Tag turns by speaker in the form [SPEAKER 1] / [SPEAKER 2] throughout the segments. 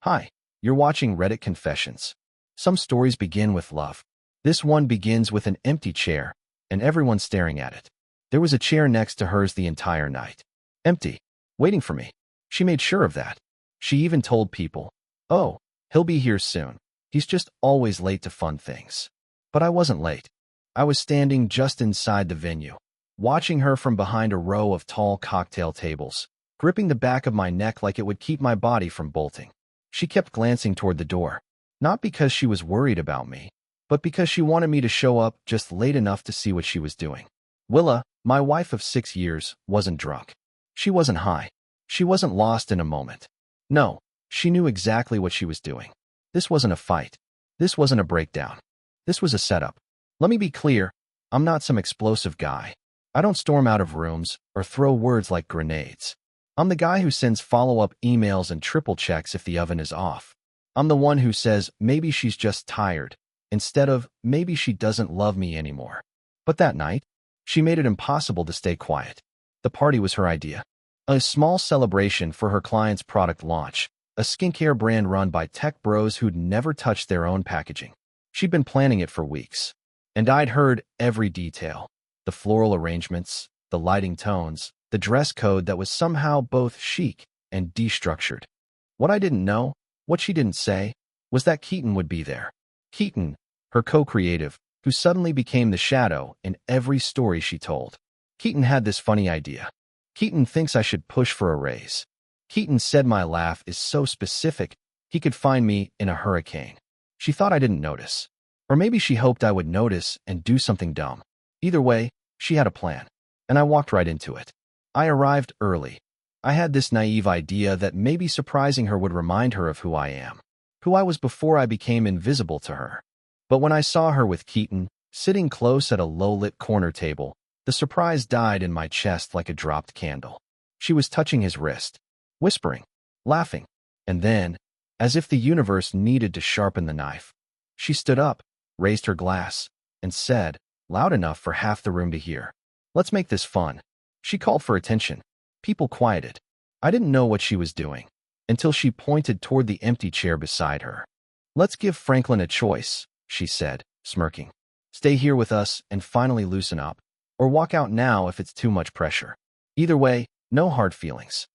[SPEAKER 1] Hi, you're watching Reddit Confessions. Some stories begin with love. This one begins with an empty chair, and everyone staring at it. There was a chair next to hers the entire night. Empty. Waiting for me. She made sure of that. She even told people, "Oh, he'll be here soon. He's just always late to fun things." But I wasn't late. I was standing just inside the venue, watching her from behind a row of tall cocktail tables, gripping the back of my neck like it would keep my body from bolting. She kept glancing toward the door, not because she was worried about me, but because she wanted me to show up just late enough to see what she was doing. Willa, my wife of 6 years, wasn't drunk. She wasn't high. She wasn't lost in a moment. No, she knew exactly what she was doing. This wasn't a fight. This wasn't a breakdown. This was a setup. Let me be clear, I'm not some explosive guy. I don't storm out of rooms or throw words like grenades. I'm the guy who sends follow-up emails and triple checks if the oven is off. I'm the one who says maybe she's just tired, instead of maybe she doesn't love me anymore. But that night, she made it impossible to stay quiet. The party was her idea. A small celebration for her client's product launch, a skincare brand run by tech bros who'd never touched their own packaging. She'd been planning it for weeks, and I'd heard every detail. The floral arrangements, the lighting tones, the dress code that was somehow both chic and destructured. What I didn't know, what she didn't say, was that Keaton would be there. Keaton, her co-creative, who suddenly became the shadow in every story she told. Keaton had this funny idea. Keaton thinks I should push for a raise. Keaton said my laugh is so specific, he could find me in a hurricane. She thought I didn't notice. Or maybe she hoped I would notice and do something dumb. Either way, she had a plan, and I walked right into it. I arrived early. I had this naive idea that maybe surprising her would remind her of who I am, who I was before I became invisible to her. But when I saw her with Keaton, sitting close at a low-lit corner table, the surprise died in my chest like a dropped candle. She was touching his wrist, whispering, laughing, and then, as if the universe needed to sharpen the knife, she stood up, raised her glass, and said, loud enough for half the room to hear, "Let's make this fun." She called for attention. People quieted. I didn't know what she was doing, until she pointed toward the empty chair beside her. "Let's give Franklin a choice," she said, smirking. "Stay here with us and finally loosen up, or walk out now if it's too much pressure. Either way, no hard feelings."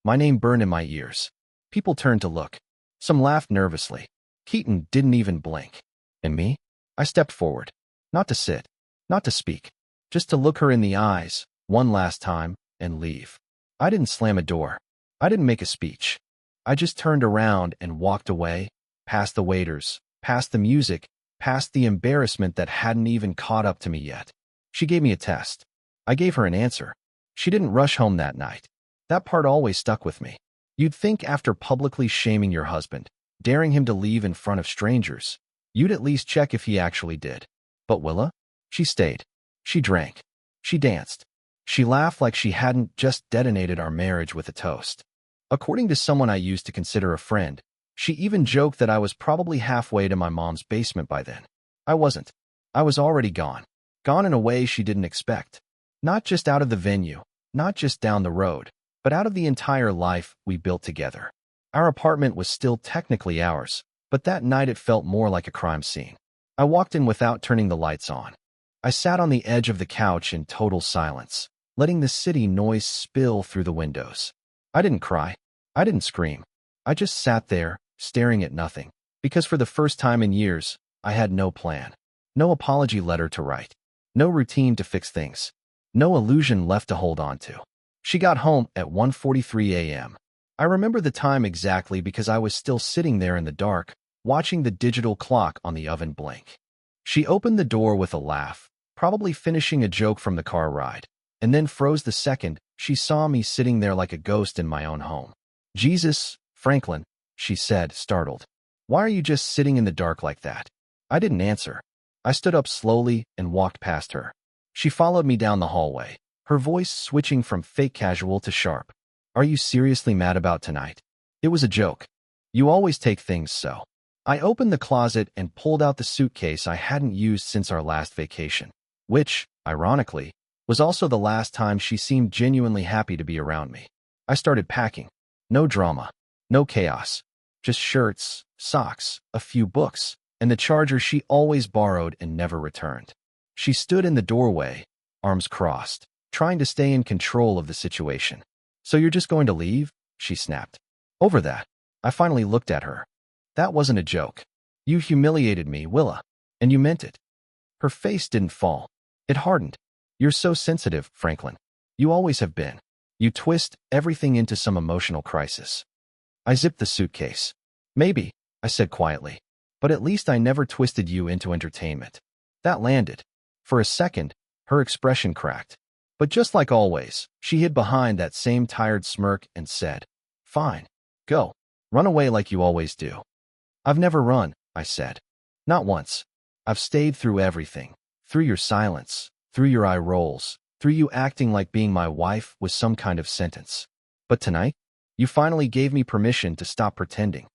[SPEAKER 1] My name burned in my ears. People turned to look. Some laughed nervously. Keaton didn't even blink. And me? I stepped forward. Not to sit, not to speak, just to look her in the eyes, one last time, and leave. I didn't slam a door. I didn't make a speech. I just turned around and walked away, past the waiters, past the music, past the embarrassment that hadn't even caught up to me yet. She gave me a test. I gave her an answer. She didn't rush home that night. That part always stuck with me. You'd think after publicly shaming your husband, daring him to leave in front of strangers, you'd at least check if he actually did. But Willa? She stayed. She drank. She danced. She laughed like she hadn't just detonated our marriage with a toast. According to someone I used to consider a friend, she even joked that I was probably halfway to my mom's basement by then. I wasn't. I was already gone. Gone in a way she didn't expect. Not just out of the venue, not just down the road, but out of the entire life we built together. Our apartment was still technically ours, but that night it felt more like a crime scene. I walked in without turning the lights on. I sat on the edge of the couch in total silence, letting the city noise spill through the windows. I didn't cry. I didn't scream. I just sat there, staring at nothing, because for the first time in years, I had no plan, no apology letter to write, no routine to fix things, no illusion left to hold on to. She got home at 1:43 a.m. I remember the time exactly because I was still sitting there in the dark, watching the digital clock on the oven blink. She opened the door with a laugh, probably finishing a joke from the car ride, and then froze the second she saw me sitting there like a ghost in my own home. "Jesus, Franklin," she said, startled. "Why are you just sitting in the dark like that?" I didn't answer. I stood up slowly and walked past her. She followed me down the hallway, her voice switching from fake casual to sharp. "Are you seriously mad about tonight?" It was a joke. "You always take things so." I opened the closet and pulled out the suitcase I hadn't used since our last vacation, which, ironically, was also the last time she seemed genuinely happy to be around me. I started packing. No drama. No chaos. Just shirts, socks, a few books, and the charger she always borrowed and never returned. She stood in the doorway, arms crossed, trying to stay in control of the situation. "So you're just going to leave?" she snapped. Over that, I finally looked at her. "That wasn't a joke. You humiliated me, Willa. And you meant it." Her face didn't fall. It hardened. "You're so sensitive, Franklin. You always have been. You twist everything into some emotional crisis." I zipped the suitcase. "Maybe," I said quietly, "but at least I never twisted you into entertainment." That landed. For a second, her expression cracked. But just like always, she hid behind that same tired smirk and said, "Fine. Go. Run away like you always do." "I've never run," I said. "Not once. I've stayed through everything. Through your silence, through your eye rolls, through you acting like being my wife was some kind of sentence. But tonight, you finally gave me permission to stop pretending."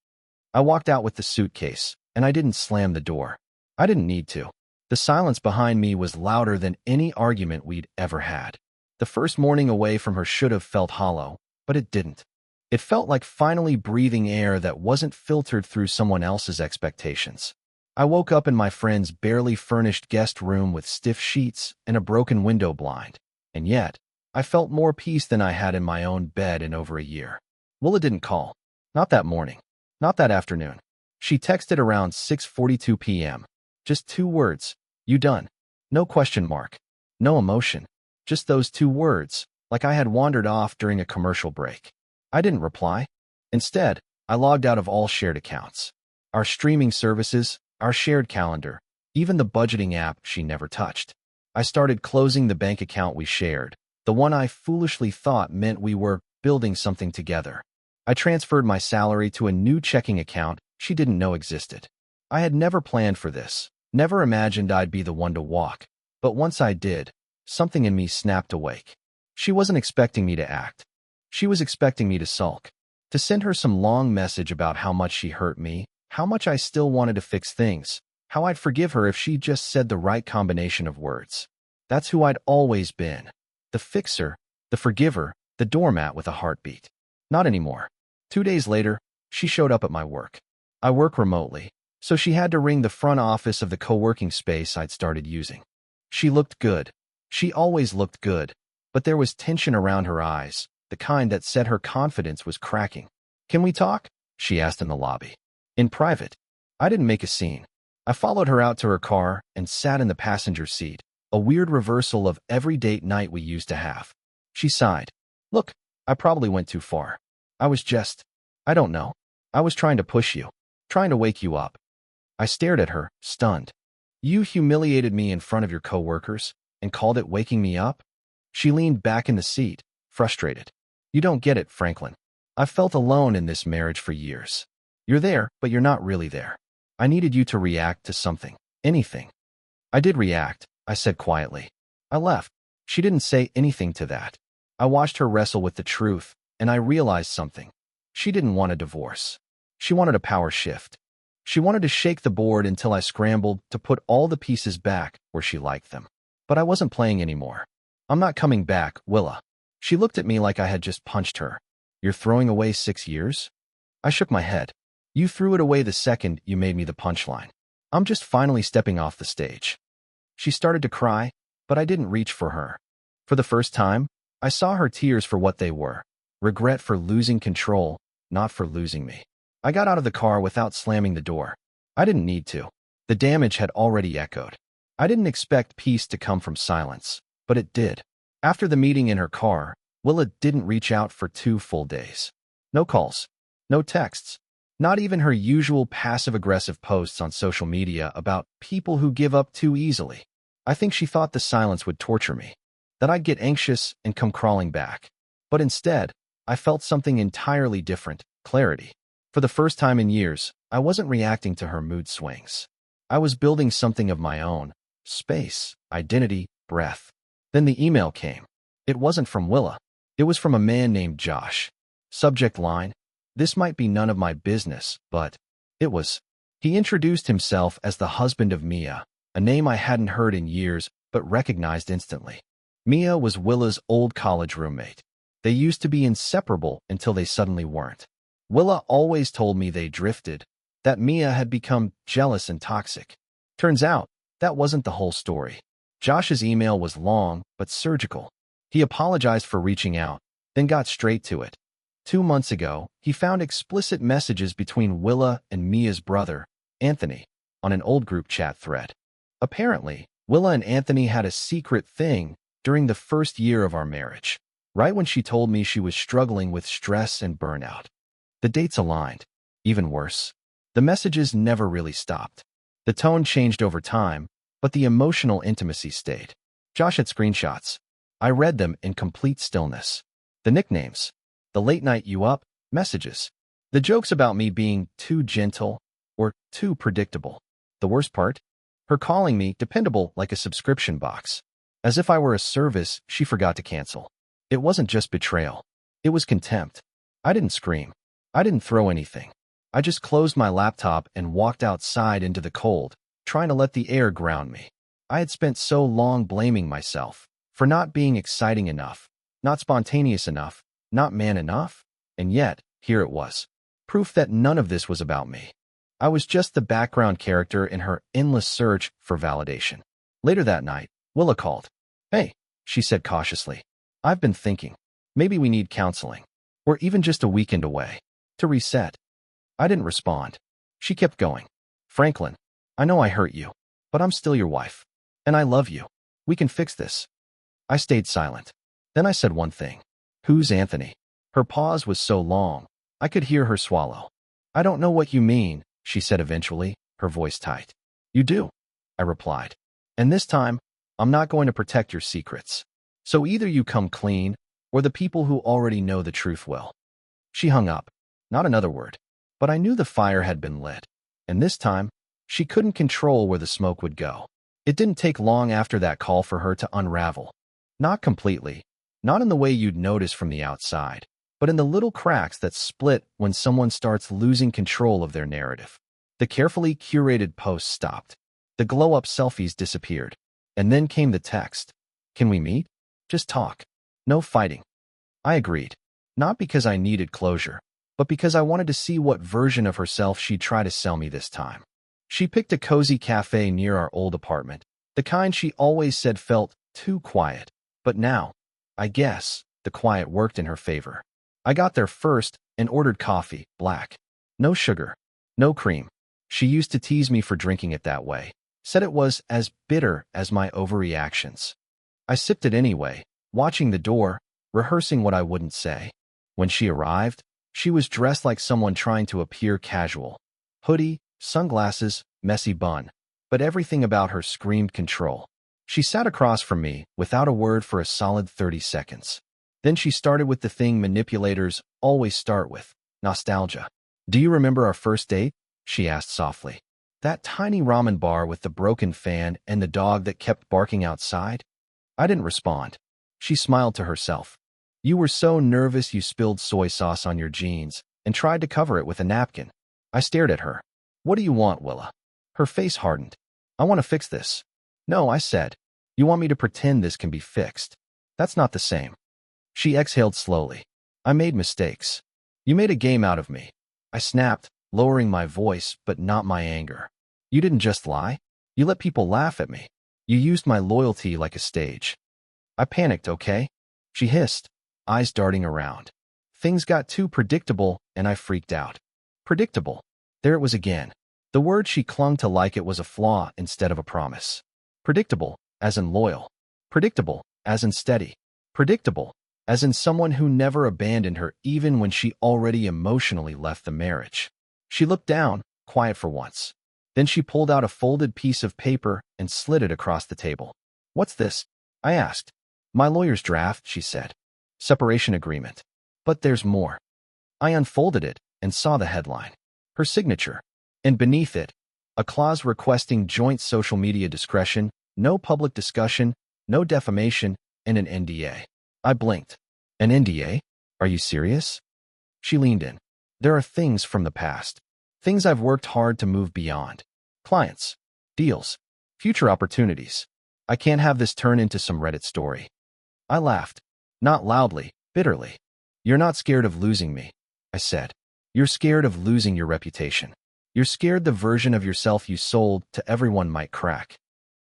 [SPEAKER 1] I walked out with the suitcase, and I didn't slam the door. I didn't need to. The silence behind me was louder than any argument we'd ever had. The first morning away from her should have felt hollow, but it didn't. It felt like finally breathing air that wasn't filtered through someone else's expectations. I woke up in my friend's barely furnished guest room with stiff sheets and a broken window blind, and yet, I felt more peace than I had in my own bed in over a year. Willa didn't call. Not that morning. Not that afternoon. She texted around 6:42 p.m. Just 2 words. "You done?" No question mark. No emotion. Just those 2 words, like I had wandered off during a commercial break. I didn't reply. Instead, I logged out of all shared accounts. Our streaming services, our shared calendar, even the budgeting app she never touched. I started closing the bank account we shared, the one I foolishly thought meant we were building something together. I transferred my salary to a new checking account she didn't know existed. I had never planned for this, never imagined I'd be the one to walk, but once I did, something in me snapped awake. She wasn't expecting me to act. She was expecting me to sulk, to send her some long message about how much she hurt me, how much I still wanted to fix things, how I'd forgive her if she just said the right combination of words. That's who I'd always been. The fixer, the forgiver, the doormat with a heartbeat. Not anymore. 2 days later, she showed up at my work. I work remotely, so she had to ring the front office of the co-working space I'd started using. She looked good. She always looked good, but there was tension around her eyes, the kind that said her confidence was cracking. "Can we talk?" she asked in the lobby. In private. I didn't make a scene. I followed her out to her car and sat in the passenger seat, a weird reversal of every date night we used to have. She sighed. "Look, I probably went too far. I don't know. I was trying to push you, trying to wake you up." I stared at her, stunned. "You humiliated me in front of your coworkers and called it waking me up?" She leaned back in the seat, frustrated. "You don't get it, Franklin. I've felt alone in this marriage for years. You're there, but you're not really there. I needed you to react to something, anything." "I did react," I said quietly. I left. She didn't say anything to that. I watched her wrestle with the truth, and I realized something. She didn't want a divorce. She wanted a power shift. She wanted to shake the board until I scrambled to put all the pieces back where she liked them. But I wasn't playing anymore. "I'm not coming back, Willa." She looked at me like I had just punched her. "You're throwing away 6 years?" I shook my head. "You threw it away the second you made me the punchline. I'm just finally stepping off the stage." She started to cry, but I didn't reach for her. For the first time, I saw her tears for what they were. Regret for losing control, not for losing me. I got out of the car without slamming the door. I didn't need to. The damage had already echoed. I didn't expect peace to come from silence, but it did. After the meeting in her car, Willa didn't reach out for 2 full days. No calls. No texts. Not even her usual passive-aggressive posts on social media about people who give up too easily. I think she thought the silence would torture me, that I'd get anxious and come crawling back. But instead, I felt something entirely different, clarity. For the first time in years, I wasn't reacting to her mood swings. I was building something of my own. Space, identity, breath. Then the email came. It wasn't from Willa. It was from a man named Josh. Subject line: "This might be none of my business, but..." It was. He introduced himself as the husband of Mia, a name I hadn't heard in years but recognized instantly. Mia was Willa's old college roommate. They used to be inseparable until they suddenly weren't. Willa always told me they drifted, that Mia had become jealous and toxic. Turns out, that wasn't the whole story. Josh's email was long, but surgical. He apologized for reaching out, then got straight to it. 2 months ago, he found explicit messages between Willa and Mia's brother, Anthony, on an old group chat thread. Apparently, Willa and Anthony had a secret thing during the first year of our marriage, right when she told me she was struggling with stress and burnout. The dates aligned. Even worse, the messages never really stopped. The tone changed over time, but the emotional intimacy stayed. Josh had screenshots. I read them in complete stillness. The nicknames, the late night you up messages, the jokes about me being too gentle or too predictable. The worst part? Her calling me dependable like a subscription box, as if I were a service she forgot to cancel. It wasn't just betrayal. It was contempt. I didn't scream. I didn't throw anything. I just closed my laptop and walked outside into the cold, trying to let the air ground me. I had spent so long blaming myself for not being exciting enough, not spontaneous enough, not man enough, and yet, here it was. Proof that none of this was about me. I was just the background character in her endless search for validation. Later that night, Willa called. "Hey," she said cautiously. "I've been thinking. Maybe we need counseling. Or even just a weekend away. To reset." I didn't respond. She kept going. "Franklin, I know I hurt you, but I'm still your wife. And I love you. We can fix this." I stayed silent. Then I said one thing. "Who's Anthony?" Her pause was so long, I could hear her swallow. "I don't know what you mean," she said eventually, her voice tight. "You do," I replied. "And this time, I'm not going to protect your secrets. So either you come clean, or the people who already know the truth will." She hung up. Not another word. But I knew the fire had been lit. And this time, she couldn't control where the smoke would go. It didn't take long after that call for her to unravel. Not completely. Not in the way you'd notice from the outside, but in the little cracks that split when someone starts losing control of their narrative. The carefully curated posts stopped. The glow-up selfies disappeared. And then came the text. "Can we meet? Just talk. No fighting." I agreed. Not because I needed closure, but because I wanted to see what version of herself she'd try to sell me this time. She picked a cozy cafe near our old apartment, the kind she always said felt too quiet. But now, I guess, the quiet worked in her favor. I got there first and ordered coffee, black. No sugar, no cream. She used to tease me for drinking it that way, said it was as bitter as my overreactions. I sipped it anyway, watching the door, rehearsing what I wouldn't say. When she arrived, she was dressed like someone trying to appear casual. Hoodie, sunglasses, messy bun. But everything about her screamed control. She sat across from me without a word for a solid 30 seconds. Then she started with the thing manipulators always start with, nostalgia. "Do you remember our first date?" she asked softly. "That tiny ramen bar with the broken fan and the dog that kept barking outside?" I didn't respond. She smiled to herself. "You were so nervous you spilled soy sauce on your jeans and tried to cover it with a napkin." I stared at her. "What do you want, Willa?" Her face hardened. "I want to fix this." "No," I said. "You want me to pretend this can be fixed. That's not the same." She exhaled slowly. "I made mistakes. You made a game out of me." I snapped, lowering my voice but not my anger. "You didn't just lie. You let people laugh at me. You used my loyalty like a stage." I panicked, "Okay?" She hissed, eyes darting around. Things got too predictable, and I freaked out. Predictable. There it was again. The word she clung to like it was a flaw instead of a promise. Predictable, as in loyal. Predictable, as in steady. Predictable, as in someone who never abandoned her even when she already emotionally left the marriage. She looked down, quiet for once. Then she pulled out a folded piece of paper and slid it across the table. "What's this?" I asked. "My lawyer's draft," she said. "Separation agreement. But there's more." I unfolded it and saw the headline. Her signature. And beneath it, a clause requesting joint social media discretion, no public discussion, no defamation, and an NDA. I blinked. "An NDA? Are you serious?" She leaned in. "There are things from the past. Things I've worked hard to move beyond. Clients. Deals. Future opportunities. I can't have this turn into some Reddit story." I laughed. Not loudly, bitterly. "You're not scared of losing me," I said. You're scared of losing your reputation. You're scared the version of yourself you sold to everyone might crack.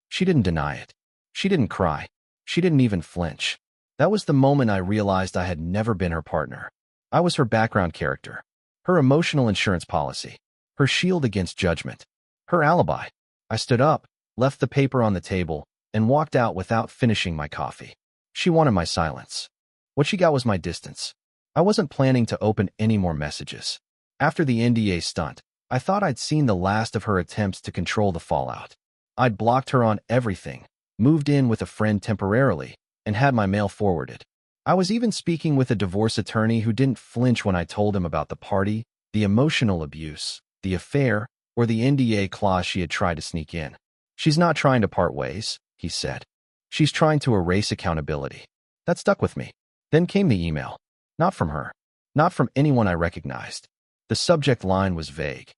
[SPEAKER 1] She didn't deny it. She didn't cry. She didn't even flinch. That was the moment I realized I had never been her partner. I was her background character, her emotional insurance policy, her shield against judgment, her alibi. I stood up, left the paper on the table, and walked out without finishing my coffee. She wanted my silence. What she got was my distance. I wasn't planning to open any more messages. After the NDA stunt, I thought I'd seen the last of her attempts to control the fallout. I'd blocked her on everything, moved in with a friend temporarily, and had my mail forwarded. I was even speaking with a divorce attorney who didn't flinch when I told him about the party, the emotional abuse, the affair, or the NDA clause she had tried to sneak in. She's not trying to part ways, he said. She's trying to erase accountability. That stuck with me. Then came the email. Not from her. Not from anyone I recognized. The subject line was vague.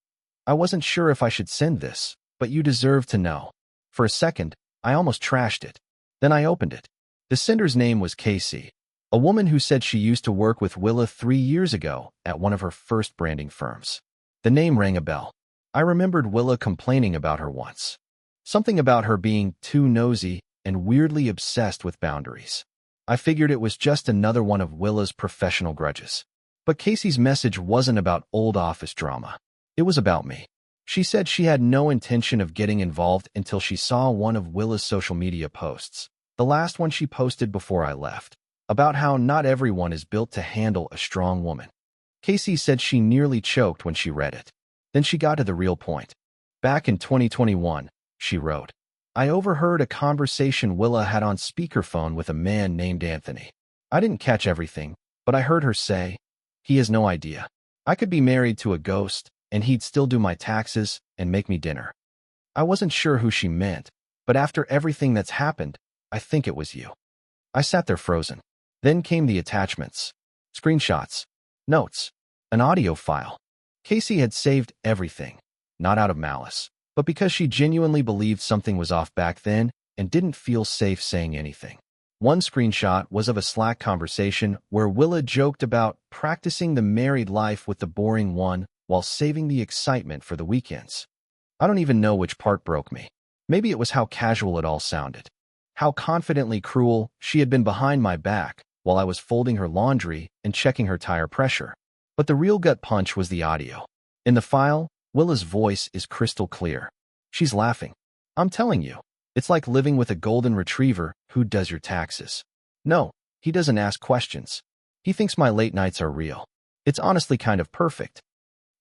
[SPEAKER 1] I wasn't sure if I should send this, but you deserve to know. For a second, I almost trashed it. Then I opened it. The sender's name was Casey, a woman who said she used to work with Willa 3 years ago at one of her first branding firms. The name rang a bell. I remembered Willa complaining about her once. Something about her being too nosy and weirdly obsessed with boundaries. I figured it was just another one of Willa's professional grudges. But Casey's message wasn't about old office drama. It was about me. She said she had no intention of getting involved until she saw one of Willa's social media posts, the last one she posted before I left, about how not everyone is built to handle a strong woman. Casey said she nearly choked when she read it. Then she got to the real point. Back in 2021, she wrote, I overheard a conversation Willa had on speakerphone with a man named Anthony. I didn't catch everything, but I heard her say, he has no idea. I could be married to a ghost, and he'd still do my taxes and make me dinner. I wasn't sure who she meant, but after everything that's happened, I think it was you. I sat there frozen. Then came the attachments. Screenshots. Notes. An audio file. Casey had saved everything, not out of malice, but because she genuinely believed something was off back then and didn't feel safe saying anything. One screenshot was of a Slack conversation where Willa joked about practicing the married life with the boring one while saving the excitement for the weekends. I don't even know which part broke me. Maybe it was how casual it all sounded. How confidently cruel she had been behind my back while I was folding her laundry and checking her tire pressure. But the real gut punch was the audio. In the file, Willa's voice is crystal clear. She's laughing. I'm telling you, it's like living with a golden retriever who does your taxes. No, he doesn't ask questions. He thinks my late nights are real. It's honestly kind of perfect.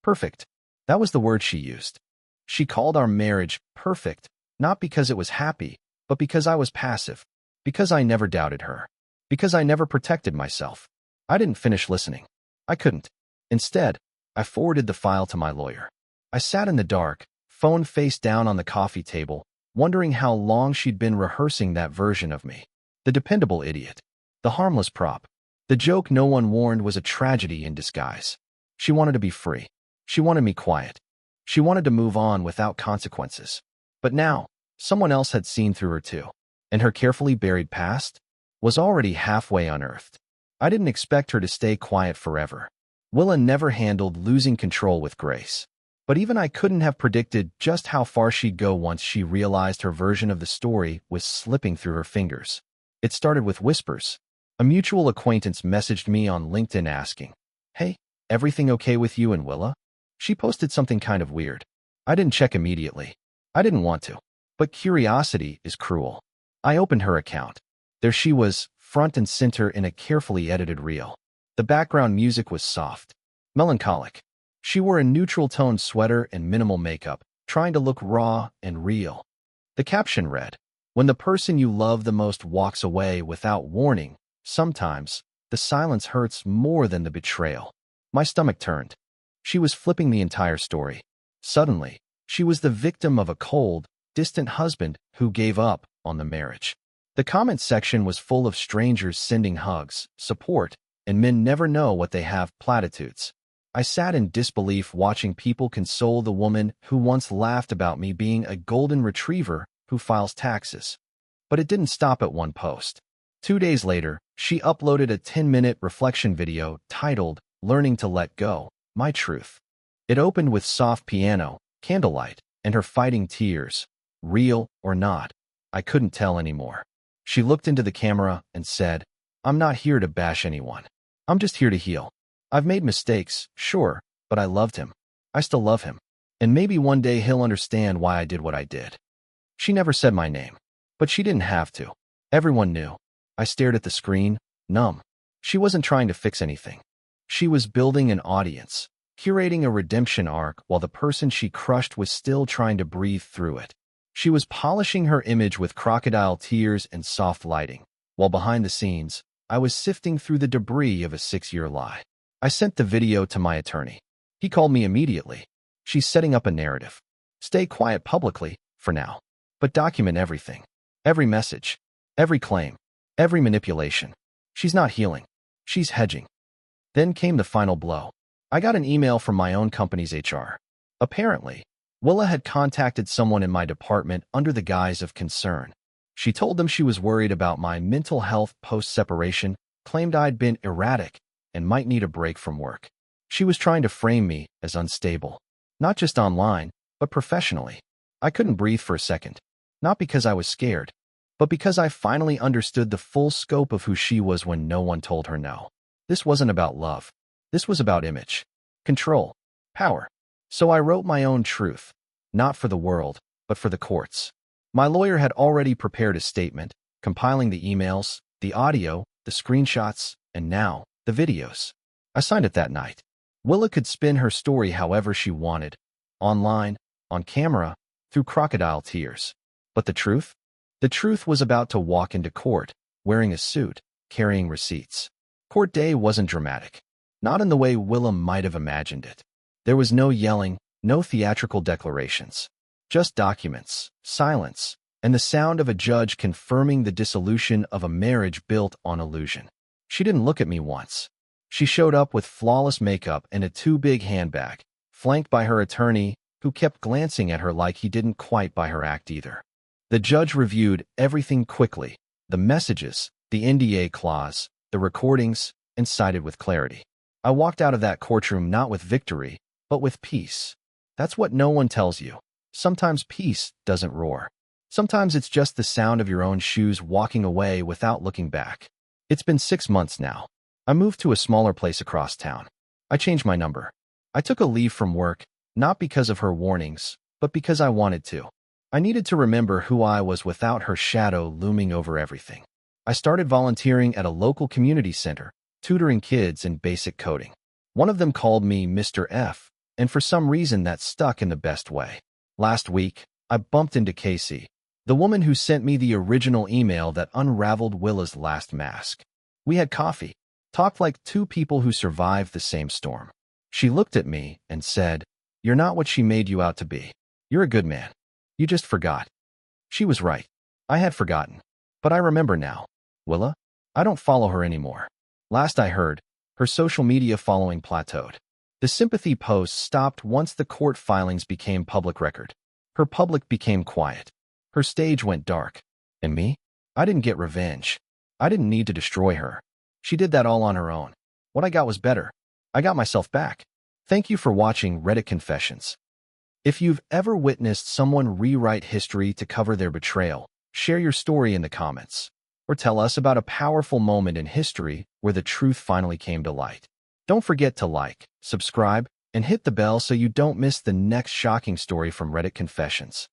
[SPEAKER 1] Perfect. That was the word she used. She called our marriage perfect, not because it was happy, but because I was passive, because I never doubted her, because I never protected myself. I didn't finish listening. I couldn't. Instead, I forwarded the file to my lawyer. I sat in the dark, phone face down on the coffee table, wondering how long she'd been rehearsing that version of me. The dependable idiot. The harmless prop. The joke no one warned was a tragedy in disguise. She wanted to be free. She wanted me quiet. She wanted to move on without consequences. But now, someone else had seen through her too, and her carefully buried past was already halfway unearthed. I didn't expect her to stay quiet forever. Willa never handled losing control with grace. But even I couldn't have predicted just how far she'd go once she realized her version of the story was slipping through her fingers. It started with whispers. A mutual acquaintance messaged me on LinkedIn asking, "Hey, everything okay with you and Willa?" She posted something kind of weird. I didn't check immediately. I didn't want to. But curiosity is cruel. I opened her account. There she was, front and center in a carefully edited reel. The background music was soft, melancholic. She wore a neutral-toned sweater and minimal makeup, trying to look raw and real. The caption read, "When the person you love the most walks away without warning, sometimes the silence hurts more than the betrayal." My stomach turned. She was flipping the entire story. Suddenly, she was the victim of a cold, distant husband who gave up on the marriage. The comment section was full of strangers sending hugs, support, and men never know what they have platitudes. I sat in disbelief watching people console the woman who once laughed about me being a golden retriever who files taxes. But it didn't stop at one post. 2 days later, she uploaded a 10-minute reflection video titled "Learning to Let Go," My truth. It opened with soft piano, candlelight, and her fighting tears. Real or not, I couldn't tell anymore. She looked into the camera and said, "I'm not here to bash anyone. I'm just here to heal. I've made mistakes, sure, but I loved him. I still love him. And maybe one day he'll understand why I did what I did." She never said my name, but she didn't have to. Everyone knew. I stared at the screen, numb. She wasn't trying to fix anything. She was building an audience, curating a redemption arc while the person she crushed was still trying to breathe through it. She was polishing her image with crocodile tears and soft lighting, while behind the scenes, I was sifting through the debris of a 6-year lie. I sent the video to my attorney. He called me immediately. "She's setting up a narrative. Stay quiet publicly, for now. But document everything. Every message. Every claim. Every manipulation. She's not healing. She's hedging." Then came the final blow. I got an email from my own company's HR. Apparently, Willa had contacted someone in my department under the guise of concern. She told them she was worried about my mental health post-separation, claimed I'd been erratic, and might need a break from work. She was trying to frame me as unstable. Not just online, but professionally. I couldn't breathe for a second. Not because I was scared, but because I finally understood the full scope of who she was when no one told her no. This wasn't about love. This was about image, control, power. So I wrote my own truth, not for the world, but for the courts. My lawyer had already prepared a statement, compiling the emails, the audio, the screenshots, and now, the videos. I signed it that night. Willa could spin her story however she wanted, online, on camera, through crocodile tears. But the truth? The truth was about to walk into court, wearing a suit, carrying receipts. Court day wasn't dramatic. Not in the way Willa might have imagined it. There was no yelling, no theatrical declarations. Just documents, silence, and the sound of a judge confirming the dissolution of a marriage built on illusion. She didn't look at me once. She showed up with flawless makeup and a too-big handbag, flanked by her attorney, who kept glancing at her like he didn't quite buy her act either. The judge reviewed everything quickly, the messages, the NDA clause, the recordings, and cited with clarity. I walked out of that courtroom not with victory, but with peace. That's what no one tells you. Sometimes peace doesn't roar. Sometimes it's just the sound of your own shoes walking away without looking back. It's been 6 months now. I moved to a smaller place across town. I changed my number. I took a leave from work, not because of her warnings, but because I wanted to. I needed to remember who I was without her shadow looming over everything. I started volunteering at a local community center, tutoring kids in basic coding. One of them called me Mr. F, and for some reason that stuck in the best way. Last week, I bumped into Casey, the woman who sent me the original email that unraveled Willa's last mask. We had coffee, talked like two people who survived the same storm. She looked at me and said, "You're not what she made you out to be. You're a good man. You just forgot." She was right. I had forgotten. But I remember now. Willa? I don't follow her anymore. Last I heard, her social media following plateaued. The sympathy posts stopped once the court filings became public record. Her public became quiet. Her stage went dark. And me? I didn't get revenge. I didn't need to destroy her. She did that all on her own. What I got was better. I got myself back. Thank you for watching Reddit Confessions. If you've ever witnessed someone rewrite history to cover their betrayal, share your story in the comments. Or tell us about a powerful moment in history where the truth finally came to light. Don't forget to like, subscribe, and hit the bell so you don't miss the next shocking story from Reddit Confessions.